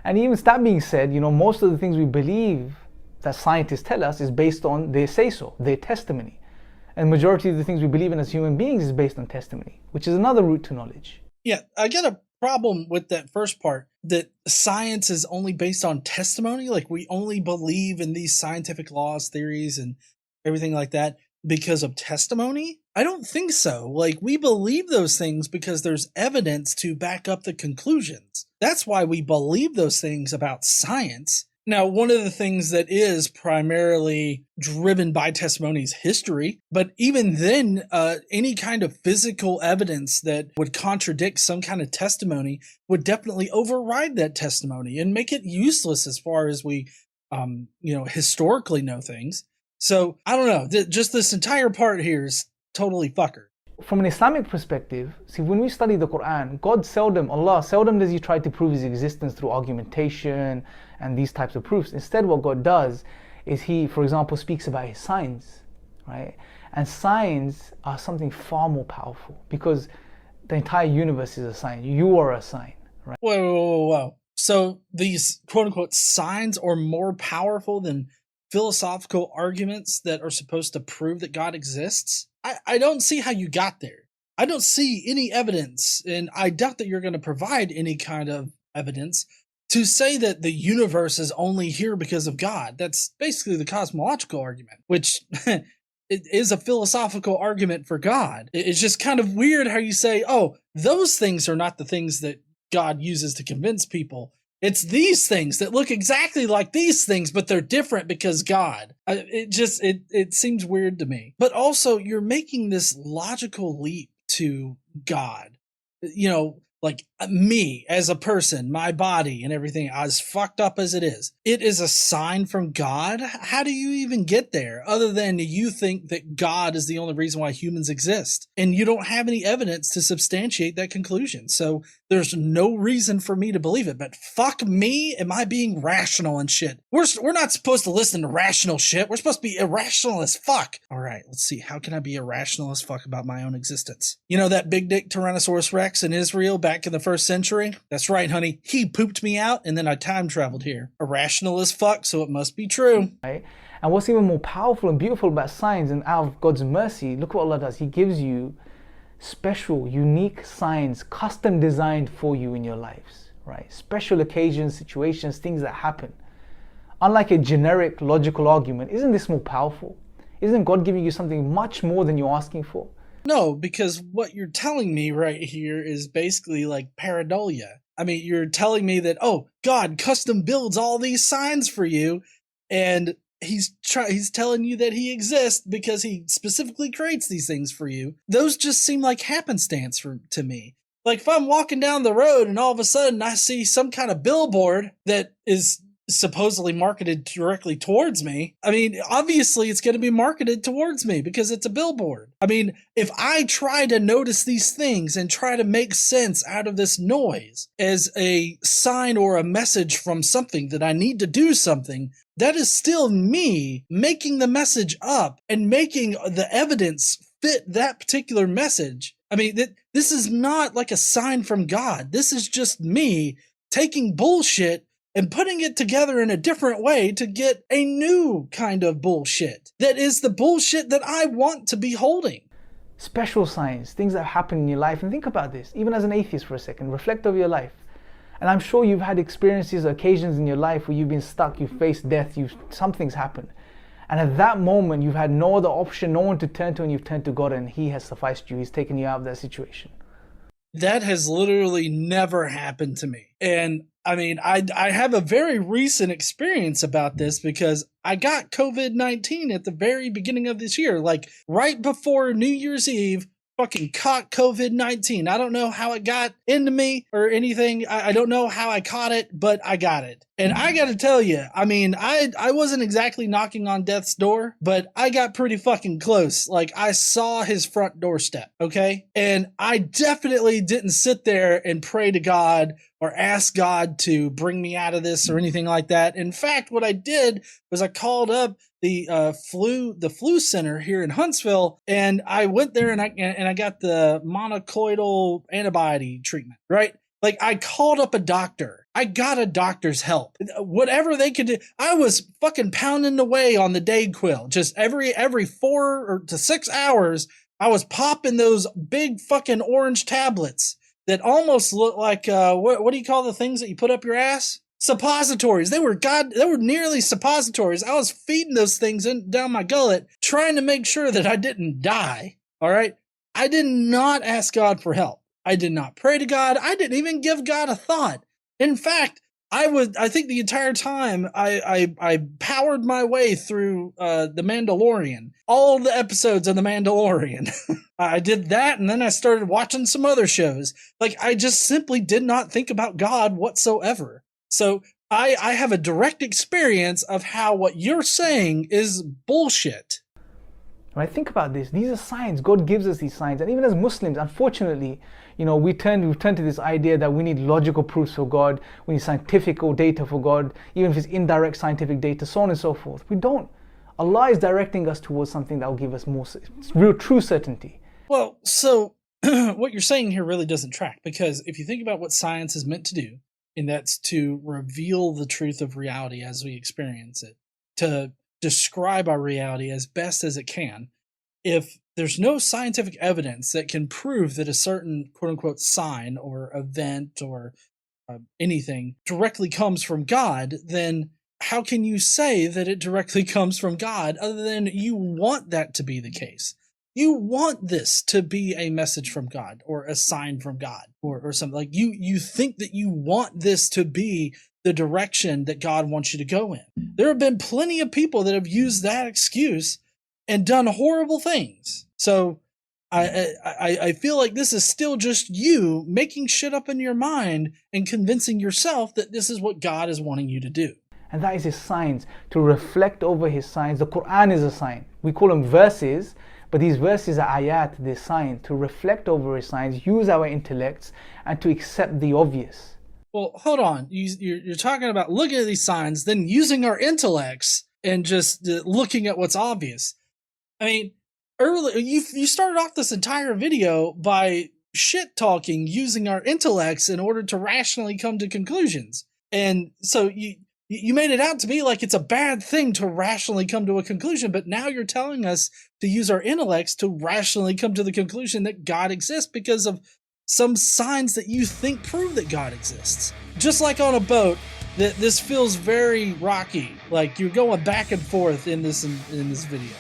And even that being said, most of the things we believe that scientists tell us is based on their say-so, their testimony. And majority of the things we believe in as human beings is based on testimony, which is another route to knowledge. Yeah, I get a problem with that first part, that science is only based on testimony. Like, we only believe in these scientific laws, theories, and everything like that because of testimony. I don't think so. Like, we believe those things because there's evidence to back up the conclusions. That's why we believe those things about science. Now, one of the things that is primarily driven by testimony is history, but even then, any kind of physical evidence that would contradict some kind of testimony would definitely override that testimony and make it useless as far as we, historically know things. So, I don't know, just this entire part here is totally fucker. From an Islamic perspective, see, when we study the Quran, Allah seldom does he try to prove his existence through argumentation and these types of proofs. Instead, what God does is he, for example, speaks about his signs, right? And signs are something far more powerful because the entire universe is a sign. You are a sign, right? Whoa. So these quote-unquote signs are more powerful than philosophical arguments that are supposed to prove that God exists? I don't see how you got there. I don't see any evidence, and I doubt that you're going to provide any kind of evidence to say that the universe is only here because of God. That's basically the cosmological argument, which it is a philosophical argument for God. It's just kind of weird how you say, oh, those things are not the things that God uses to convince people. It's these things that look exactly like these things, but they're different because God. It seems weird to me. But also, you're making this logical leap to God. Like me as a person, my body and everything, as fucked up as it is a sign from God? How do you even get there other than you think that God is the only reason why humans exist? And you don't have any evidence to substantiate that conclusion. So there's no reason for me to believe it. But fuck me, am I being rational and shit? We're not supposed to listen to rational shit. We're supposed to be irrational as fuck. All right, let's see. How can I be irrational as fuck about my own existence? You know that big dick Tyrannosaurus Rex in Israel back in the 1st century? That's right, honey. He pooped me out and then I time traveled here. Irrational as fuck, so it must be true. Right? And what's even more powerful and beautiful about signs, and out of God's mercy, look what Allah does. He gives you special, unique signs, custom designed for you in your lives, right? Special occasions, situations, things that happen. Unlike a generic logical argument, isn't this more powerful? Isn't God giving you something much more than you're asking for? No, because what you're telling me right here is basically like pareidolia. I mean, you're telling me that, oh, God custom builds all these signs for you, and he's telling you that he exists because he specifically creates these things for you. Those just seem like happenstance to me. Like, if I'm walking down the road and all of a sudden I see some kind of billboard that is supposedly marketed directly towards me, I mean, obviously it's going to be marketed towards me because it's a billboard. I mean, if I try to notice these things and try to make sense out of this noise as a sign or a message from something that I need to do something, that is still me making the message up and making the evidence fit that particular message. I mean, this is not like a sign from God. This is just me taking bullshit and putting it together in a different way to get a new kind of bullshit that is the bullshit that I want to be holding. Special signs, things that happen in your life. And think about this, even as an atheist for a second, reflect over your life. And I'm sure you've had experiences, occasions in your life where you've been stuck, you've faced death, something's happened. And at that moment, you've had no other option, no one to turn to, and you've turned to God, and He has sufficed you. He's taken you out of that situation. That has literally never happened to me. And I mean, I have a very recent experience about this because I got COVID-19 at the very beginning of this year, like right before New Year's Eve. Fucking caught COVID-19. I don't know how it got into me or anything. I don't know how I caught it, but I got it. And I got to tell you, I mean, I wasn't exactly knocking on death's door, but I got pretty fucking close. Like, I saw his front doorstep, okay? And I definitely didn't sit there and pray to God or ask God to bring me out of this or anything like that. In fact, what I did was I called up the flu center here in Huntsville, and I went there and I got the monocloidal antibody treatment, right? Like, I called up a doctor. I got a doctor's help. Whatever they could do. I was fucking pounding away on the Dayquil. Just every 4 to 6 hours, I was popping those big fucking orange tablets that almost look like, what do you call the things that you put up your ass? Suppositories. They were nearly suppositories. I was feeding those things down my gullet, trying to make sure that I didn't die. All right. I did not ask God for help. I did not pray to God. I didn't even give God a thought. In fact, I think the entire time I powered my way through The Mandalorian, all the episodes of The Mandalorian. I did that, and then I started watching some other shows. Like, I just simply did not think about God whatsoever. So I have a direct experience of how what you're saying is bullshit. Right? Think about this. These are signs. God gives us these signs. And even as Muslims, unfortunately, we've turned to this idea that we need logical proofs for God. We need scientific data for God, even if it's indirect scientific data, so on and so forth. We don't. Allah is directing us towards something that will give us more real, true certainty. Well, so what you're saying here really doesn't track, because if you think about what science is meant to do, and that's to reveal the truth of reality as we experience it, to describe our reality as best as it can. If there's no scientific evidence that can prove that a certain quote-unquote sign or event or anything directly comes from God, then how can you say that it directly comes from God other than you want that to be the case? You want this to be a message from God or a sign from God or something. Like you think that you want this to be the direction that God wants you to go in. There have been plenty of people that have used that excuse and done horrible things. So I feel like this is still just you making shit up in your mind and convincing yourself that this is what God is wanting you to do. And that is his signs, to reflect over his signs. The Quran is a sign. We call them verses, but these verses are ayat, they're signs, to reflect over his signs, use our intellects, and to accept the obvious. Well, hold on. You're talking about looking at these signs, then using our intellects and just looking at what's obvious. I mean, earlier you started off this entire video by shit talking using our intellects in order to rationally come to conclusions. And so you made it out to be like it's a bad thing to rationally come to a conclusion, but now you're telling us to use our intellects to rationally come to the conclusion that God exists because of some signs that you think prove that God exists. Just like on a boat, this feels very rocky. Like you're going back and forth in this video.